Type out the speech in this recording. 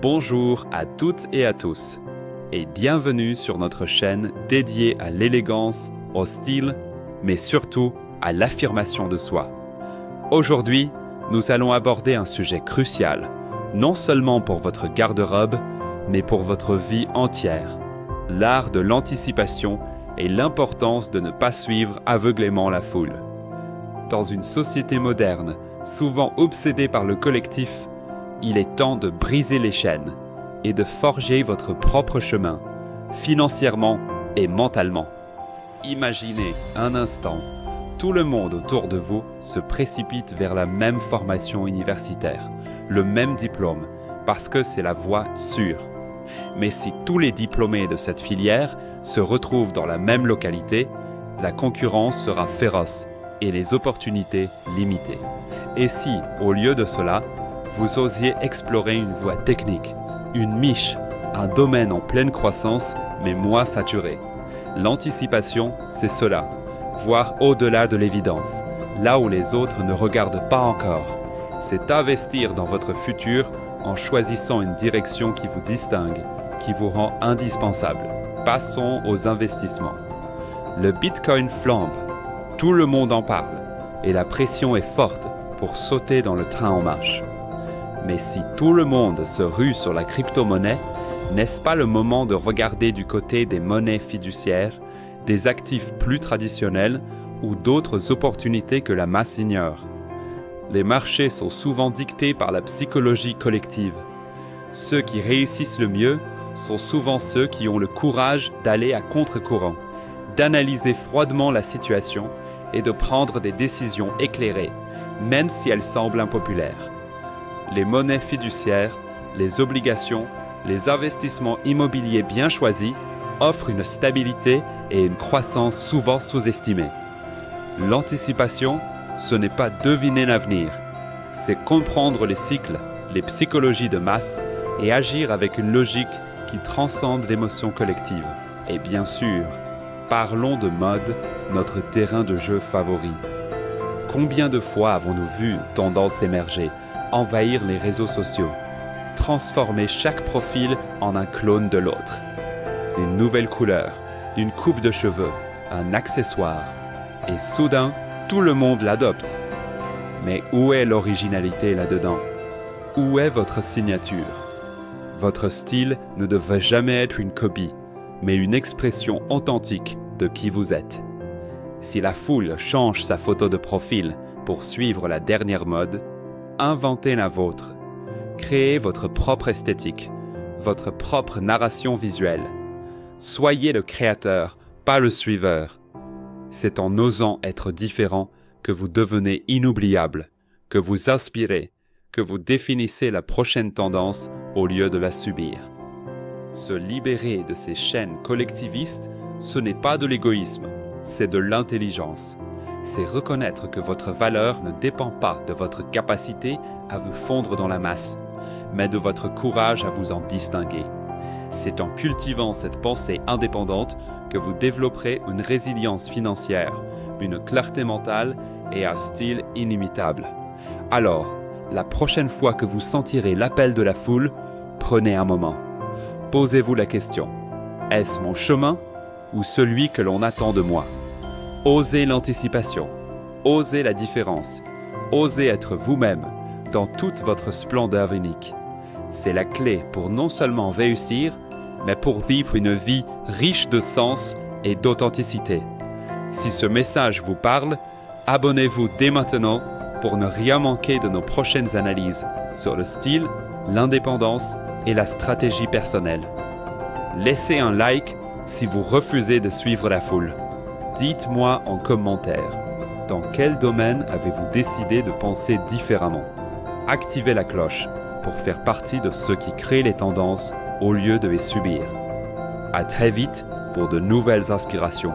Bonjour à toutes et à tous, et bienvenue sur notre chaîne dédiée à l'élégance, au style, mais surtout à l'affirmation de soi. Aujourd'hui, nous allons aborder un sujet crucial, non seulement pour votre garde-robe, mais pour votre vie entière, l'art de l'anticipation et l'importance de ne pas suivre aveuglément la foule. Dans une société moderne, souvent obsédée par le collectif, il est temps de briser les chaînes et de forger votre propre chemin, financièrement et mentalement. Imaginez un instant, tout le monde autour de vous se précipite vers la même formation universitaire, le même diplôme, parce que c'est la voie sûre. Mais si tous les diplômés de cette filière se retrouvent dans la même localité, la concurrence sera féroce et les opportunités limitées. Et si, au lieu de cela, vous osiez explorer une voie technique, une niche, un domaine en pleine croissance, mais moins saturé. L'anticipation, c'est cela, voir au-delà de l'évidence, là où les autres ne regardent pas encore. C'est investir dans votre futur en choisissant une direction qui vous distingue, qui vous rend indispensable. Passons aux investissements. Le Bitcoin flambe, tout le monde en parle, et la pression est forte pour sauter dans le train en marche. Mais si tout le monde se rue sur la crypto-monnaie, n'est-ce pas le moment de regarder du côté des monnaies fiduciaires, des actifs plus traditionnels ou d'autres opportunités que la masse ignore? Les marchés sont souvent dictés par la psychologie collective. Ceux qui réussissent le mieux sont souvent ceux qui ont le courage d'aller à contre-courant, d'analyser froidement la situation et de prendre des décisions éclairées, même si elles semblent impopulaires. Les monnaies fiduciaires, les obligations, les investissements immobiliers bien choisis offrent une stabilité et une croissance souvent sous-estimées. L'anticipation, ce n'est pas deviner l'avenir, c'est comprendre les cycles, les psychologies de masse et agir avec une logique qui transcende l'émotion collective. Et bien sûr, parlons de mode, notre terrain de jeu favori. Combien de fois avons-nous vu tendances émerger, envahir les réseaux sociaux, transformer chaque profil en un clone de l'autre? Une nouvelle couleur, une coupe de cheveux, un accessoire. Et soudain, tout le monde l'adopte. Mais où est l'originalité là-dedans? Où est votre signature? Votre style ne devrait jamais être une copie, mais une expression authentique de qui vous êtes. Si la foule change sa photo de profil pour suivre la dernière mode, inventez la vôtre. Créez votre propre esthétique, votre propre narration visuelle. Soyez le créateur, pas le suiveur. C'est en osant être différent que vous devenez inoubliable, que vous inspirez, que vous définissez la prochaine tendance au lieu de la subir. Se libérer de ces chaînes collectivistes, ce n'est pas de l'égoïsme, c'est de l'intelligence. C'est reconnaître que votre valeur ne dépend pas de votre capacité à vous fondre dans la masse, mais de votre courage à vous en distinguer. C'est en cultivant cette pensée indépendante que vous développerez une résilience financière, une clarté mentale et un style inimitable. Alors, la prochaine fois que vous sentirez l'appel de la foule, prenez un moment. Posez-vous la question, est-ce mon chemin ou celui que l'on attend de moi? Osez l'anticipation, osez la différence, osez être vous-même dans toute votre splendeur unique. C'est la clé pour non seulement réussir, mais pour vivre une vie riche de sens et d'authenticité. Si ce message vous parle, abonnez-vous dès maintenant pour ne rien manquer de nos prochaines analyses sur le style, l'indépendance et la stratégie personnelle. Laissez un like si vous refusez de suivre la foule. Dites-moi en commentaire, dans quel domaine avez-vous décidé de penser différemment? Activez la cloche pour faire partie de ceux qui créent les tendances au lieu de les subir. À très vite pour de nouvelles inspirations.